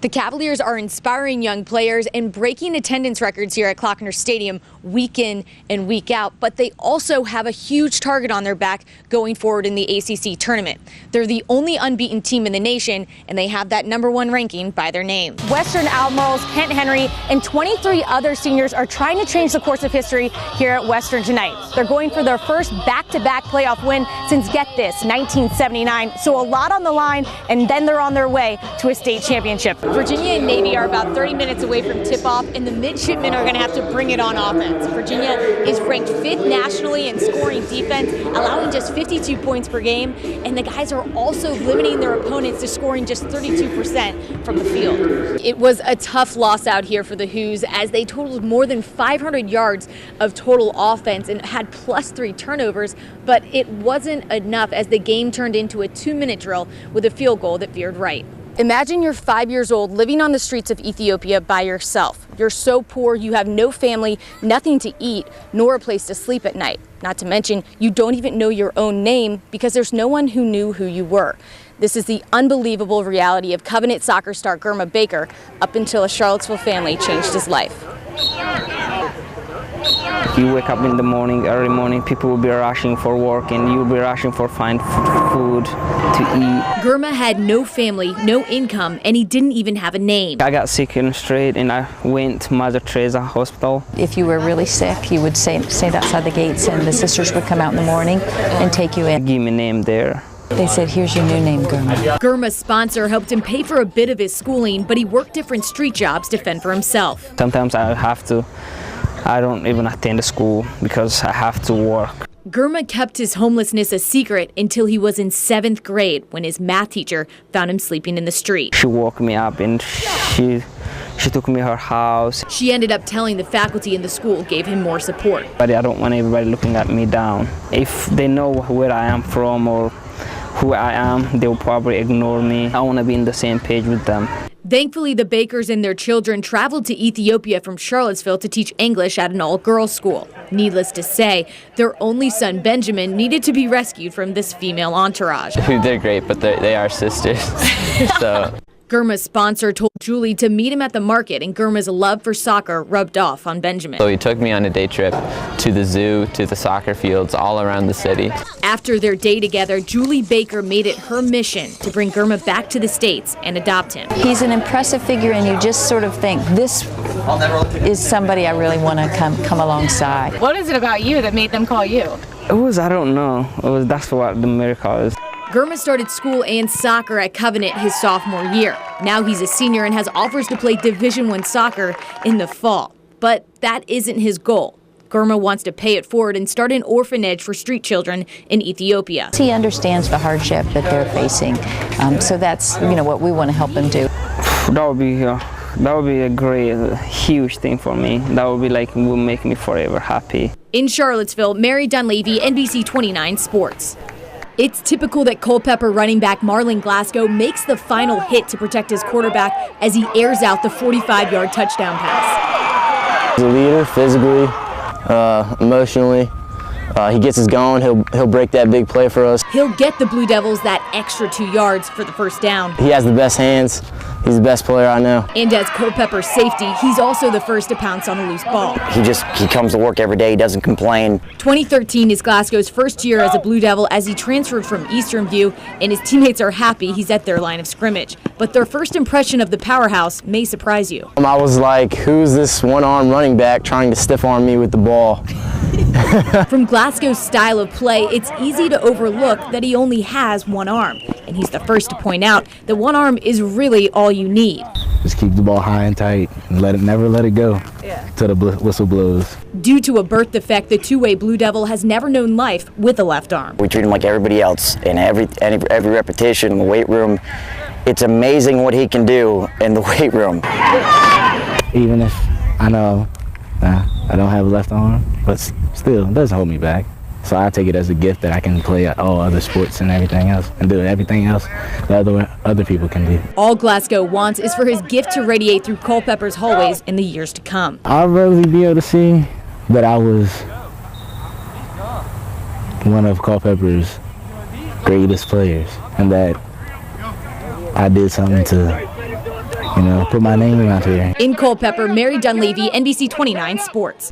The Cavaliers are inspiring young players and breaking attendance records here at Klockner Stadium week in and week out, but they also have a huge target on their back going forward in the ACC tournament. They're the only unbeaten team in the nation, and they have that #1 ranking by their name. Western Albemarle's Kent Henry and 23 other seniors are trying to change the course of history here at Western tonight. They're going for their first back-to-back playoff win since, get this, 1979. So a lot on the line, and then they're on their way to a state championship. Virginia and Navy are about 30 minutes away from tip-off, and the midshipmen are going to have to bring it on offense. Virginia is ranked 5th nationally in scoring defense, allowing just 52 points per game, and the guys are also limiting their opponents to scoring just 32% from the field. It was a tough loss out here for the Hoos as they totaled more than 500 yards of total offense and had +3 turnovers, but it wasn't enough as the game turned into a 2-minute drill with a field goal that veered right. Imagine you're 5 years old living on the streets of Ethiopia by yourself. You're so poor you have no family, nothing to eat, nor a place to sleep at night. Not to mention, you don't even know your own name because there's no one who knew who you were. This is the unbelievable reality of Covenant soccer star Gurma Baker up until a Charlottesville family changed his life. You wake up in the morning, early morning, people will be rushing for work and you'll be rushing for find food to eat. Gurma had no family, no income, and he didn't even have a name. I got sick in the street and I went to Mother Teresa Hospital. If you were really sick, you would stand outside the gates and the sisters would come out in the morning and take you in. Give me a name there. They said, here's your new name, Gurma. Gurma's sponsor helped him pay for a bit of his schooling, but he worked different street jobs to fend for himself. Sometimes I don't even attend school because I have to work. Gurma kept his homelessness a secret until he was in 7th grade when his math teacher found him sleeping in the street. She woke me up and she took me to her house. She ended up telling the faculty in the school gave him more support. But I don't want everybody looking at me down. If they know where I am from or who I am, they'll probably ignore me. I want to be on the same page with them. Thankfully, the Bakers and their children traveled to Ethiopia from Charlottesville to teach English at an all-girls school. Needless to say, their only son, Benjamin, needed to be rescued from this female entourage. They're great, but they are sisters. So. Gurma's sponsor told Julie to meet him at the market, and Gurma's love for soccer rubbed off on Benjamin. So he took me on a day trip to the zoo, to the soccer fields, all around the city. After their day together, Julie Baker made it her mission to bring Gurma back to the States and adopt him. He's an impressive figure, and you just sort of think, this is somebody I really want to come alongside. What is it about you that made them call you? I don't know. That's what the miracle is. Gurma started school and soccer at Covenant his sophomore year. Now he's a senior and has offers to play Division I soccer in the fall. But that isn't his goal. Gurma wants to pay it forward and start an orphanage for street children in Ethiopia. He understands the hardship that they're facing, so that's what we want to help them do. That would be a great, huge thing for me. That would be will make me forever happy. In Charlottesville, Mary Dunleavy, NBC 29 Sports. It's typical that Culpeper running back Marlon Glasgow makes the final hit to protect his quarterback as he airs out the 45-yard touchdown pass. He's a leader physically, emotionally. He gets us going. He'll break that big play for us. He'll get the Blue Devils that extra 2 yards for the first down. He has the best hands. He's the best player I know. And as Culpeper's safety, he's also the first to pounce on a loose ball. He comes to work every day. He doesn't complain. 2013 is Glasgow's first year as a Blue Devil as he transferred from Eastern View, and his teammates are happy he's at their line of scrimmage. But their first impression of the powerhouse may surprise you. I was like, who's this one-arm running back trying to stiff-arm me with the ball? From Glasgow's style of play, it's easy to overlook that he only has one arm. And he's the first to point out that one arm is really all you need. Just keep the ball high and tight and never let it go till the whistle blows. Due to a birth defect, the two-way Blue Devil has never known life with a left arm. We treat him like everybody else, and every repetition in the weight room. It's amazing what he can do in the weight room. Even if I know I don't have a left arm, but still, it doesn't hold me back. So I take it as a gift that I can play at all other sports and everything else, and do everything else that other people can do. All Glasgow wants is for his gift to radiate through Culpeper's hallways in the years to come. I'd really be able to see that I was one of Culpeper's greatest players, and that I did something to put my name out here. In Culpeper, Mary Dunleavy, NBC 29 Sports.